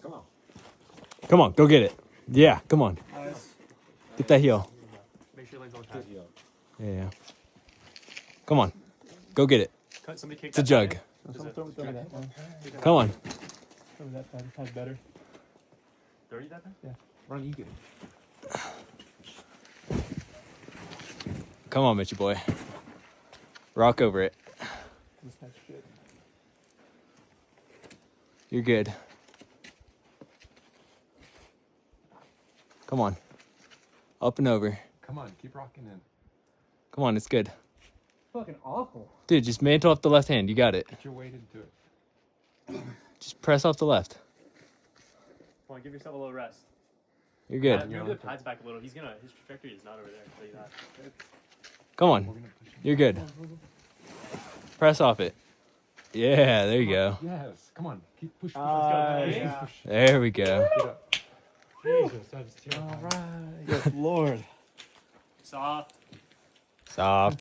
Come on. Come on, go get it. Yeah, come on. Get that heel. Make sure your legs on the pad. Yeah. Come on. Go get it. Somebody kick It's a that jug. pad in. Throw me that one. Come on. Throw me that pad. Pad's better. Dirty that pad? Yeah. Run, you get it. Come on, Mitchy boy. Rock over it. This pad's shit. You're good. Come on. Up and over. Come on, keep rocking in. Come on, it's good. Fucking awful. Dude, just mantle off the left hand. You got it. Get your weight into it. Just press off the left. Come on, give yourself a little rest. You're good. Move the pads back a little. His trajectory is not over there. I'll tell you that. Come on. You're good. Press off it. Yeah, there you go. Yes. Come on. Keep pushing. Yeah. There we go. Get up. Jesus, that is terrible. All right. Yes, Lord. Soft. Soft.